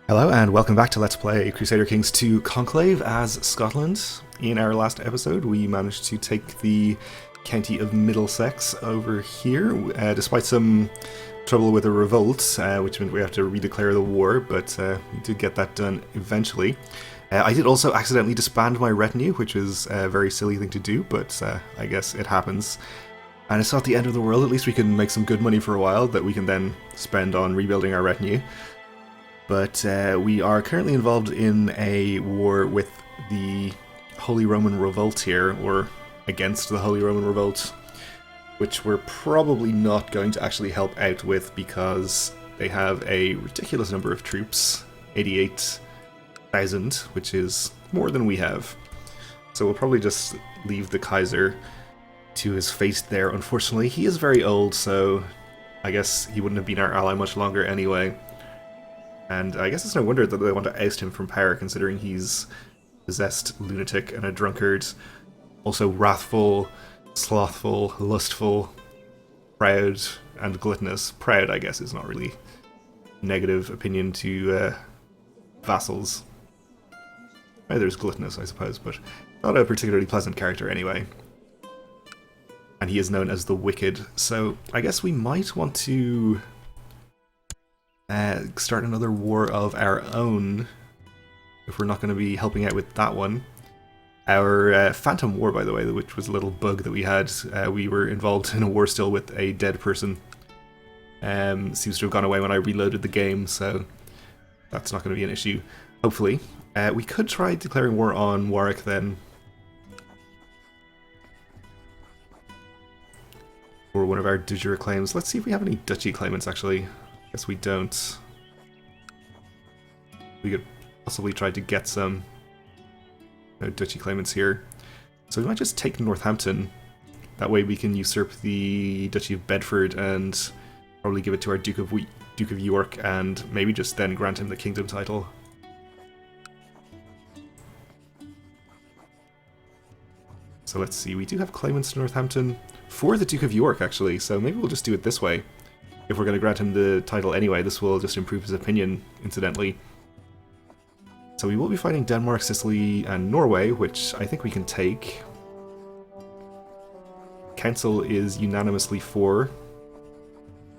Hello and welcome back to Let's Play Crusader Kings 2 Conclave as Scotland. In our last episode we managed to take the county of Middlesex over here, despite some trouble with a revolt, which meant we have to redeclare the war, but we did get that done eventually. I did also accidentally disband my retinue, which is a very silly thing to do, but I guess it happens. And it's not the end of the world. At least we can make some good money for a while that we can then spend on rebuilding our retinue. But we are currently involved in a war with the Holy Roman Revolt here, or against the Holy Roman Revolt, which we're probably not going to actually help out with because they have a ridiculous number of troops, 88,000, which is more than we have. So we'll probably just leave the Kaiser to his fate there. Unfortunately, he is very old, so I guess he wouldn't have been our ally much longer anyway. And I guess it's no wonder that they want to oust him from power, considering he's a possessed lunatic and a drunkard, also wrathful, slothful, lustful, proud, and gluttonous. Proud, I guess, is not really a negative opinion to vassals. There's gluttonous, I suppose, but not a particularly pleasant character anyway. And he is known as the Wicked, so I guess we might want to start another war of our own if we're not going to be helping out with that one. Our Phantom War, by the way, which was a little bug that we had, we were involved in a war still with a dead person. Seems to have gone away when I reloaded the game, so that's not going to be an issue, hopefully. We could try declaring war on Warwick then, or one of our de jure claims. Let's see if we have any duchy claimants, actually. Guess we don't. We could possibly try to get some duchy claimants here. So we might just take Northampton. That way we can usurp the Duchy of Bedford and probably give it to our Duke of York, and maybe just then grant him the kingdom title. So let's see, we do have claimants to Northampton for the Duke of York, actually, so maybe we'll just do it this way. If we're going to grant him the title anyway, this will just improve his opinion, incidentally. So we will be fighting Denmark, Sicily, and Norway, which I think we can take. Council is unanimously for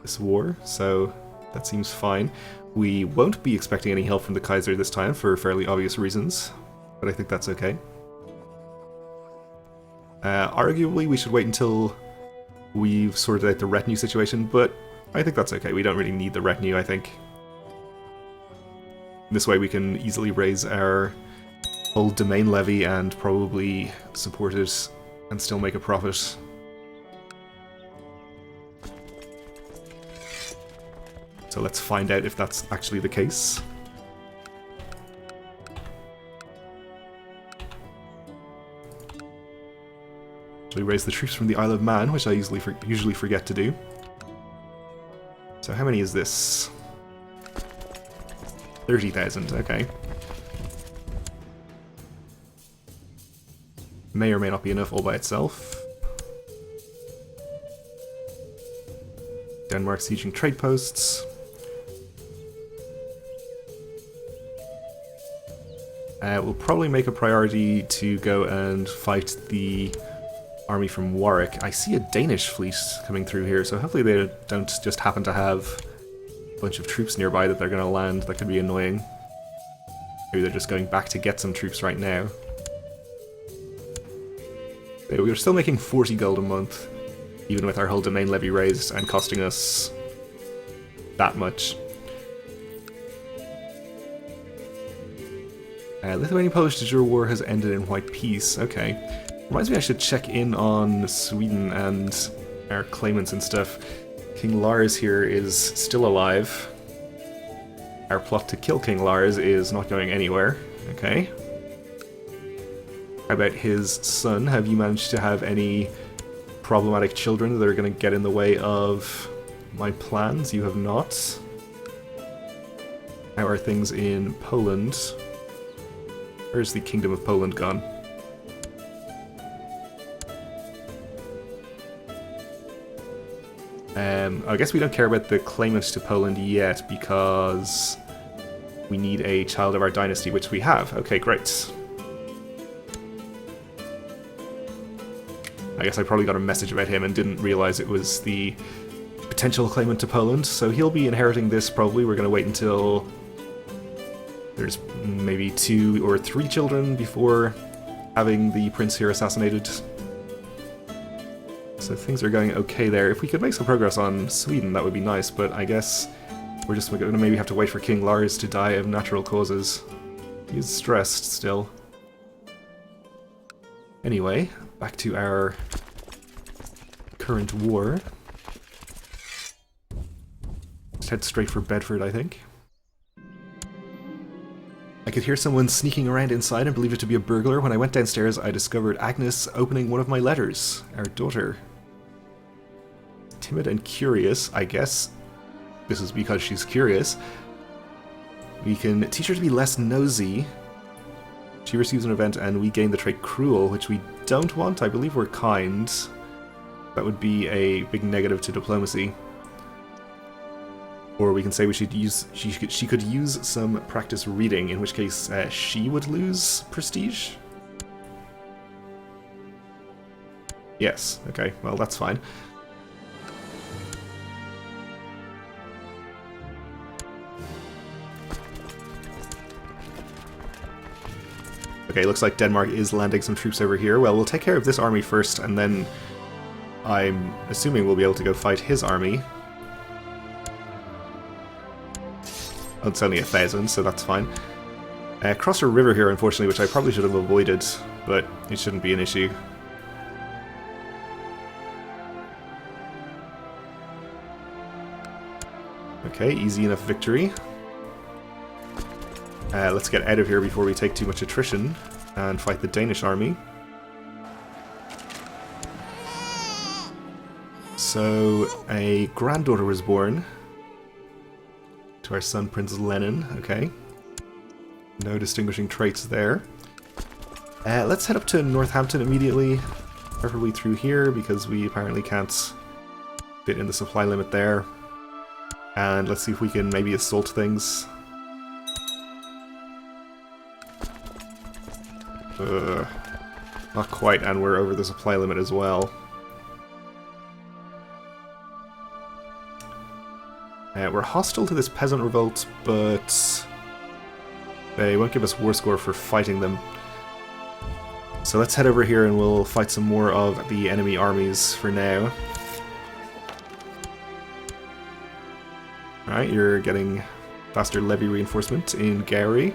this war, so that seems fine. We won't be expecting any help from the Kaiser this time for fairly obvious reasons, but I think that's okay. Arguably, we should wait until we've sorted out the retinue situation, but I think that's okay. We don't really need the retinue, I think. This way we can easily raise our whole domain levy and probably support it and still make a profit. So let's find out if that's actually the case. We raise the troops from the Isle of Man, which I usually forget to do. So how many is this? 30,000, okay. May or may not be enough all by itself. Denmark sieging trade posts. We'll probably make a priority to go and fight the army from Warwick. I see a Danish fleet coming through here, so hopefully they don't just happen to have a bunch of troops nearby that they're going to land. That could be annoying. Maybe they're just going back to get some troops right now. Okay, we're still making 40 gold a month, even with our whole domain levy raised and costing us that much. Lithuanian-Polish de jure war has ended in white peace. Okay. Reminds me I should check in on Sweden and our claimants and stuff. King Lars here is still alive. Our plot to kill King Lars is not going anywhere. Okay. How about his son? Have you managed to have any problematic children that are going to get in the way of my plans? You have not. How are things in Poland? Where's the Kingdom of Poland gone? I guess we don't care about the claimants to Poland yet because we need a child of our dynasty, which we have. Okay, great. I guess I probably got a message about him and didn't realize it was the potential claimant to Poland, so he'll be inheriting this probably. We're going to wait until there's maybe 2 or 3 children before having the prince here assassinated. So things are going okay there. If we could make some progress on Sweden, that would be nice, but I guess we're just going to maybe have to wait for King Lars to die of natural causes. He's stressed still. Anyway, back to our current war. Let's head straight for Bedford, I think. I could hear someone sneaking around inside and believed it to be a burglar. When I went downstairs, I discovered Agnes opening one of my letters. Our daughter. Timid and curious, I guess. This is because she's curious. We can teach her to be less nosy. She receives an event and we gain the trait cruel, which we don't want. I believe we're kind. That would be a big negative to diplomacy. Or we can say we should use she could use some practice reading, in which case she would lose prestige. Yes, okay, well that's fine. Okay, looks like Denmark is landing some troops over here. Well, we'll take care of this army first, and then I'm assuming we'll be able to go fight his army. Oh, it's only 1,000, so that's fine. Cross a river here, unfortunately, which I probably should have avoided, but it shouldn't be an issue. Okay, easy enough victory. Let's get out of here before we take too much attrition and fight the Danish army. So, a granddaughter was born to our son, Prince Lenin. Okay. No distinguishing traits there. Let's head up to Northampton immediately, preferably through here, because we apparently can't fit in the supply limit there. And let's see if we can maybe assault things. Not quite, and we're over the supply limit as well. We're hostile to this peasant revolt, but they won't give us war score for fighting them. So let's head over here and we'll fight some more of the enemy armies for now. Alright, you're getting faster levy reinforcement in Gary.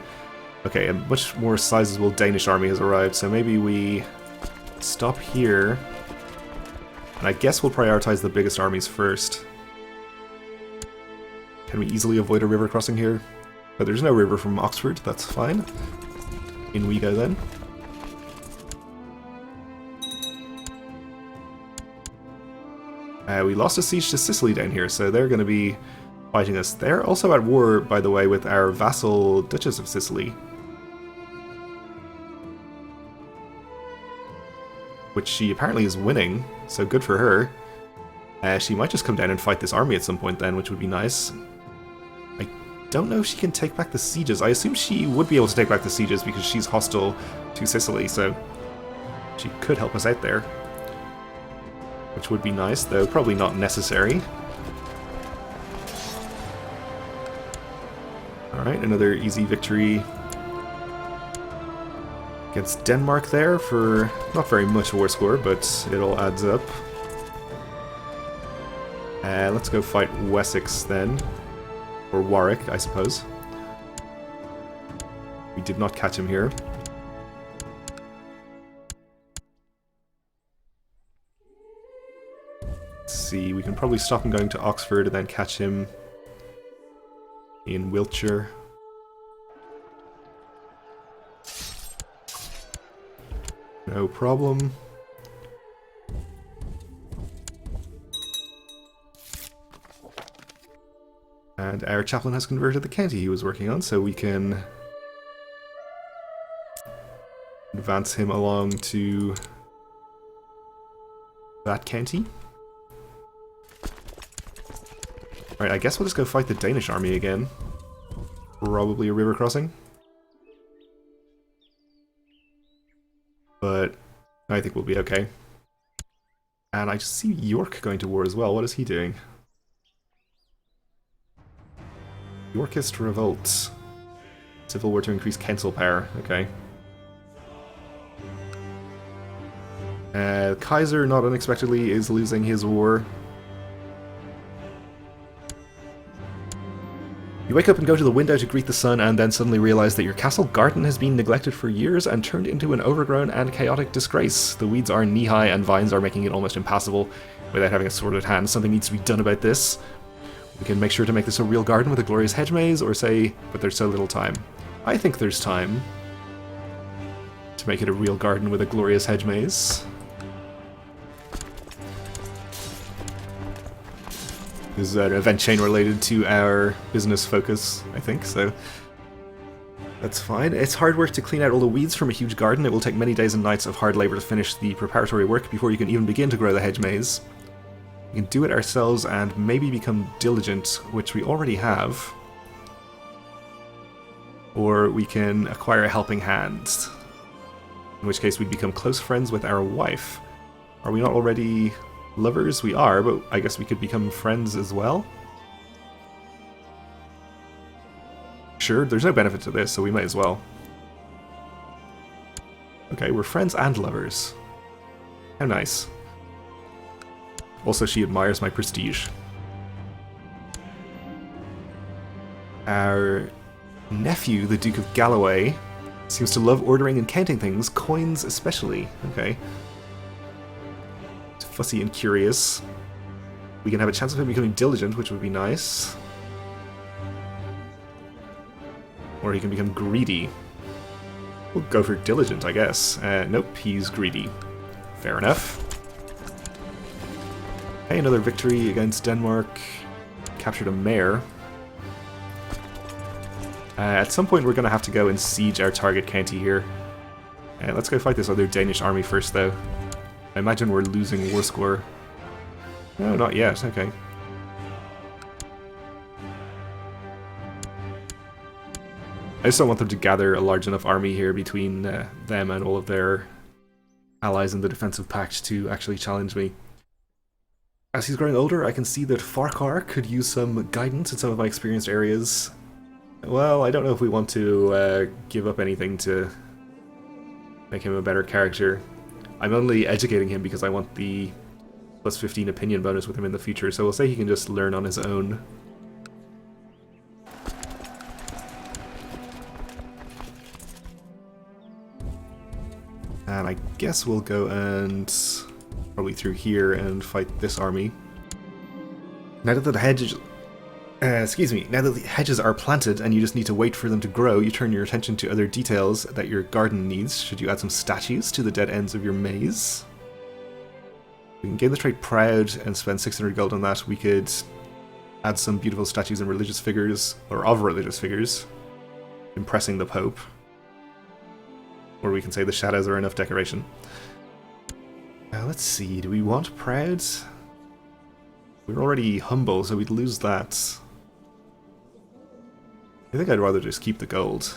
Okay, a much more sizable Danish army has arrived, so maybe we stop here. And I guess we'll prioritize the biggest armies first. Can we easily avoid a river crossing here? But there's no river from Oxford, that's fine. In we go then. We lost a siege to Sicily down here, so they're going to be fighting us. They're also at war, by the way, with our vassal Duchess of Sicily. Which she apparently is winning, so good for her. She might just come down and fight this army at some point then, which would be nice. I don't know if she can take back the sieges. I assume she would be able to take back the sieges because she's hostile to Sicily, so she could help us out there. Which would be nice, though probably not necessary. Alright, another easy victory against Denmark there for not very much war score, but it all adds up. Let's go fight Wessex then. Or Warwick, I suppose. We did not catch him here. Let's see, we can probably stop him going to Oxford and then catch him in Wiltshire. No problem. And our chaplain has converted the county he was working on, so we can advance him along to that county. Alright, I guess we'll just go fight the Danish army again. probably a river crossing. But I think we'll be okay. And I just see York going to war as well. What is he doing? Yorkist Revolt. Civil war to increase council power. Okay. Kaiser, not unexpectedly, is losing his war. You wake up and go to the window to greet the sun, and then suddenly realize that your castle garden has been neglected for years and turned into an overgrown and chaotic disgrace. The weeds are knee-high and vines are making it almost impassable without having a sword at hand. Something needs to be done about this. We can make sure to make this a real garden with a glorious hedge maze, or say, but there's so little time. I think there's time to make it a real garden with a glorious hedge maze. This is an event chain related to our business focus, I think, so that's fine. It's hard work to clean out all the weeds from a huge garden. It will take many days and nights of hard labor to finish the preparatory work before you can even begin to grow the hedge maze. We can do it ourselves and maybe become diligent, which we already have. Or we can acquire a helping hand, in which case we'd become close friends with our wife. Are we not already lovers? We are, but I guess we could become friends as well. Sure, there's no benefit to this, so we might as well. Okay, we're friends and lovers. How nice. Also, she admires my prestige. Our nephew, the Duke of Galloway, seems to love ordering and counting things, coins especially. Okay. Fussy and curious. We can have a chance of him becoming diligent, which would be nice. Or he can become greedy. We'll go for diligent, I guess. Nope, he's greedy. Fair enough. Okay, another victory against Denmark. Captured a mayor. At some point we're going to have to go and siege our target county here. Let's go fight this other Danish army first, though. I imagine we're losing war score. No, not yet. Okay. I just don't want them to gather a large enough army here between them and all of their allies in the defensive pact to actually challenge me. As he's growing older, I can see that Farquhar could use some guidance in some of my experienced areas. Well, I don't know if we want to give up anything to make him a better character. I'm only educating him because I want the plus 15 opinion bonus with him in the future, so we'll say he can just learn on his own. And I guess we'll go and probably through here and fight this army. Now that the hedges, now that the hedges are planted and you just need to wait for them to grow, you turn your attention to other details that your garden needs. Should you add some statues to the dead ends of your maze? We can gain the trait Proud and spend 600 gold on that. We could add some beautiful statues and religious figures, or of religious figures, impressing the Pope. Or we can say the shadows are enough decoration. Let's see, do we want Proud? We're already humble, so we'd lose that. I think I'd rather just keep the gold.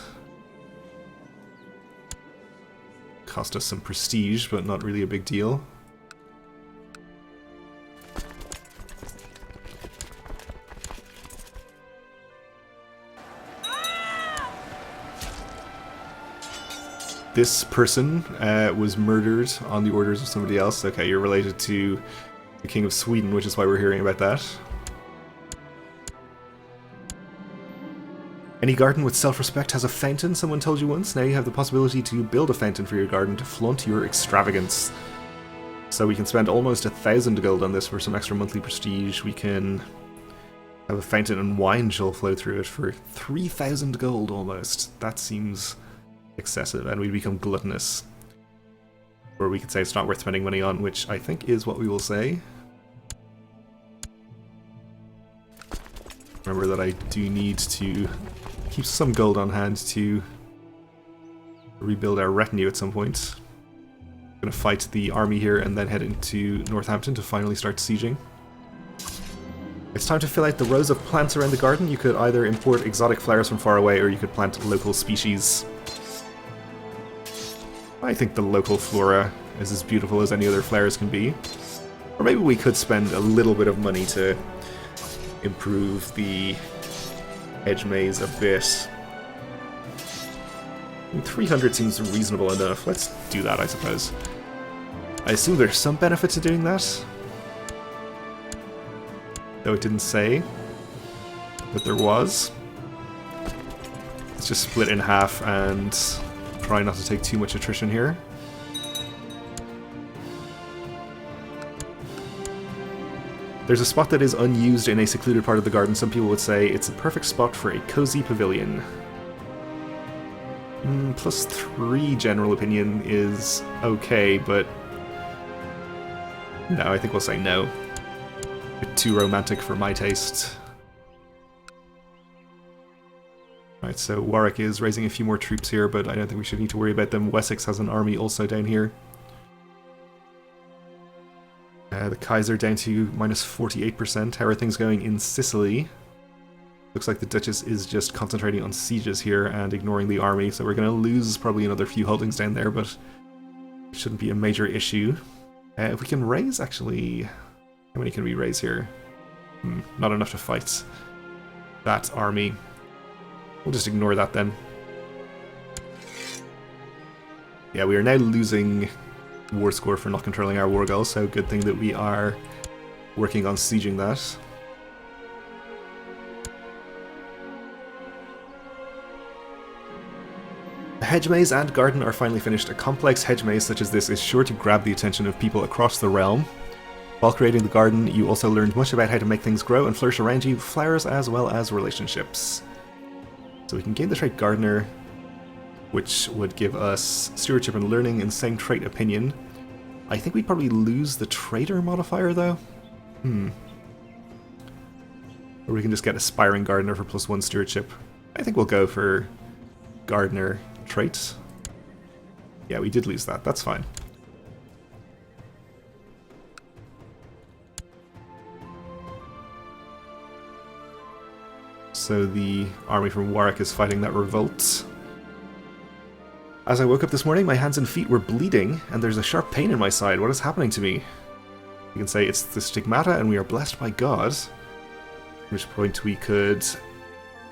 Cost us some prestige, but not really a big deal. This person was murdered on the orders of somebody else. Okay, you're related to the King of Sweden, which is why we're hearing about that. Any garden with self-respect has a fountain, someone told you once. Now you have the possibility to build a fountain for your garden to flaunt your extravagance. So we can spend almost 1,000 gold on this for some extra monthly prestige. We can have a fountain and wine shall flow through it for 3,000 gold almost. That seems excessive, and we become gluttonous. Or we could say it's not worth spending money on, which I think is what we will say. Remember that I do need to keep some gold on hand to rebuild our retinue at some point. I'm going to fight the army here and then head into Northampton to finally start sieging. It's time to fill out the rows of plants around the garden. You could either import exotic flowers from far away, or you could plant local species. I think the local flora is as beautiful as any other flowers can be. Or maybe we could spend a little bit of money to improve the hedge maze a bit. 300 seems reasonable enough. Let's do that, I suppose. I assume there's some benefit to doing that. Though it didn't say that there was. Let's just split in half and try not to take too much attrition here. There's a spot that is unused in a secluded part of the garden. Some people would say it's a perfect spot for a cozy pavilion. +3 general opinion is okay, but no, I think we'll say no. A bit too romantic for my taste. Right, so Warwick is raising a few more troops here, but I don't think we should need to worry about them. Wessex has an army also down here. The Kaiser down to -48%. How are things going in Sicily? Looks like the Duchess is just concentrating on sieges here and ignoring the army, so we're going to lose probably another few holdings down there, but it shouldn't be a major issue. If we can raise, actually... How many can we raise here? Not enough to fight that army. We'll just ignore that then. Yeah, we are now losing war score for not controlling our war goal, so good thing that we are working on sieging that. The hedge maze and garden are finally finished. A complex hedge maze such as this is sure to grab the attention of people across the realm. While creating the garden, you also learned much about how to make things grow and flourish around you, flowers as well as relationships. So we can gain the trait Gardener, which would give us Stewardship and Learning and same trait Opinion. I think we'd probably lose the Trader modifier though. Or we can just get Aspiring Gardener for +1 Stewardship. I think we'll go for Gardener trait. Yeah, we did lose that. That's fine. So the army from Warwick is fighting that revolt. As I woke up this morning, my hands and feet were bleeding, and there's a sharp pain in my side. What is happening to me? You can say it's the stigmata, and we are blessed by God. At which point we could...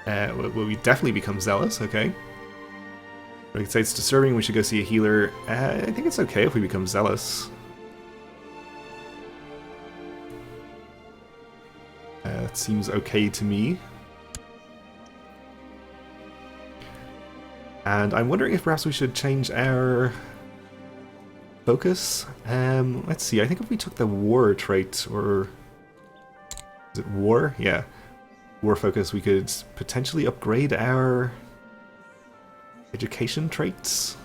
well, we definitely become zealous, okay. We can say it's disturbing, we should go see a healer. I think it's okay if we become zealous. That seems okay to me. And I'm wondering if perhaps we should change our focus. Let's see, I think if we took the war trait, or... Is it war? Yeah. War focus, we could potentially upgrade our education traits.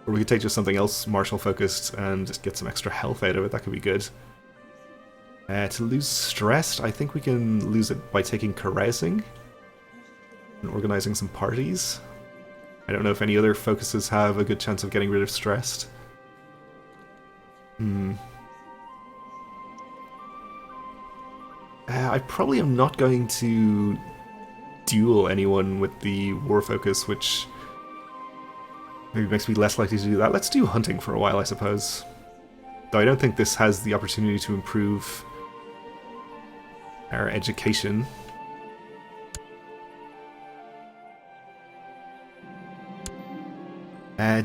Or we could take just something else martial focused and just get some extra health out of it, that could be good. To lose stressed, I think we can lose it by taking carousing. And organizing some parties. I don't know if any other focuses have a good chance of getting rid of stressed. I probably am not going to duel anyone with the war focus, which maybe makes me less likely to do that. Let's do hunting for a while, I suppose. Though I don't think this has the opportunity to improve our education.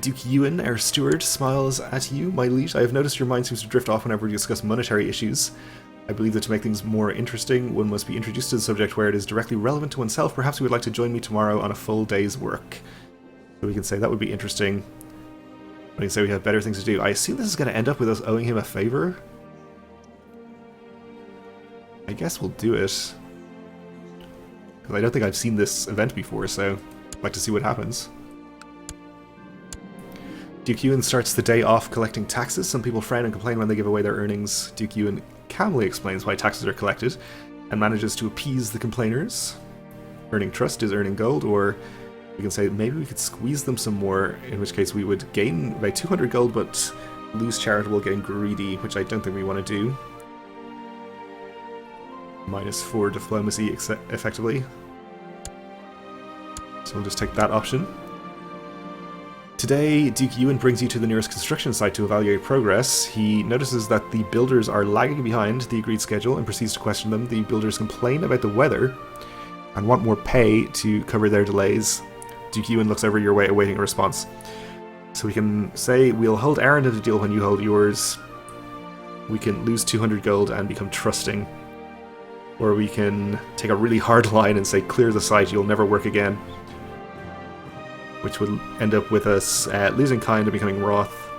Duke Ewan, Air Steward, smiles at you. My liege, I have noticed your mind seems to drift off whenever we discuss monetary issues. I believe that to make things more interesting, one must be introduced to the subject where it is directly relevant to oneself. Perhaps you would like to join me tomorrow on a full day's work. So we can say that would be interesting. We can say we have better things to do. I assume this is going to end up with us owing him a favor. I guess we'll do it. Because I don't think I've seen this event before, so I'd like to see what happens. Duke Ewan starts the day off collecting taxes. Some people frown and complain when they give away their earnings. Duke Ewan calmly explains why taxes are collected and manages to appease the complainers. Earning trust is earning gold, or we can say maybe we could squeeze them some more, in which case we would gain about 200 gold but lose charitable, getting greedy, which I don't think we want to do. -4 diplomacy effectively. So we'll just take that option. Today, Duke Ewan brings you to the nearest construction site to evaluate progress. He notices that the builders are lagging behind the agreed schedule and proceeds to question them. The builders complain about the weather and want more pay to cover their delays. Duke Ewan looks over your way, awaiting a response. So we can say, we'll hold our end of the deal when you hold yours. We can lose 200 gold and become trusting. Or we can take a really hard line and say, clear the site, you'll never work again. Which would end up with us losing kind and becoming wroth.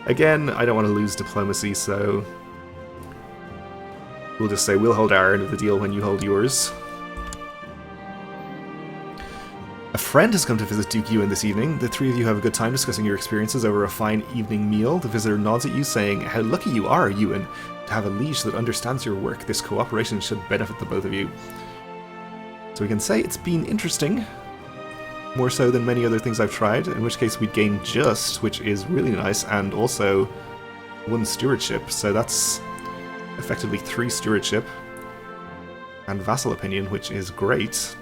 Again, I don't want to lose diplomacy, so we'll just say we'll hold our end of the deal when you hold yours. A friend has come to visit Duke Ewan this evening. The three of you have a good time discussing your experiences over a fine evening meal. The visitor nods at you, saying, "How lucky you are, Ewan, to have a liege that understands your work. This cooperation should benefit the both of you." So we can say it's been interesting. More so than many other things I've tried, in which case we'd gain Just, which is really nice, and also 1 stewardship, so that's effectively 3 stewardship, and vassal opinion, which is great.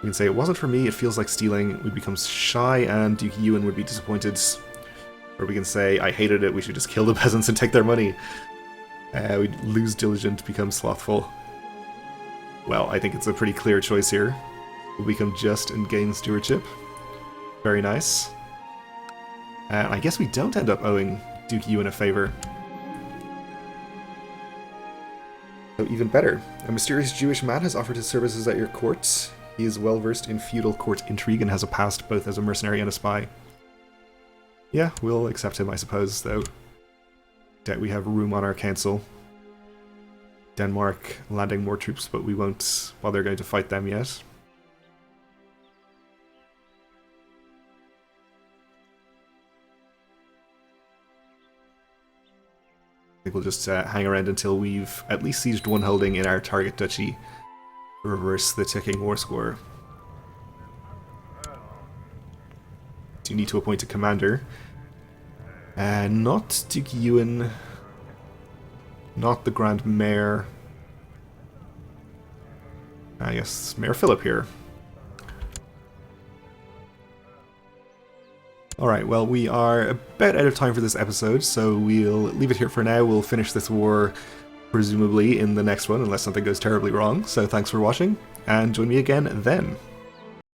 We can say it wasn't for me, it feels like stealing, we'd become shy, and Duke Ewan would be disappointed. Or we can say, I hated it, we should just kill the peasants and take their money. We'd lose diligent, become slothful. Well, I think it's a pretty clear choice here. We'll become just and gain stewardship. Very nice. And I guess we don't end up owing Duke Ewan a favour. So even better. A mysterious Jewish man has offered his services at your court. He is well versed in feudal court intrigue and has a past both as a mercenary and a spy. Yeah, we'll accept him, I suppose, though. Doubt we have room on our council. Denmark landing more troops, but we won't bother going to fight them yet. I think we'll just hang around until we've at least sieged 1 holding in our target duchy to reverse the ticking war score. Do need to appoint a commander. Not Duke Ewan, not the Grand Mayor. I guess Mayor Philip here. Alright, well, we are about out of time for this episode, so we'll leave it here for now. We'll finish this war, presumably, in the next one, unless something goes terribly wrong. So thanks for watching, and join me again then.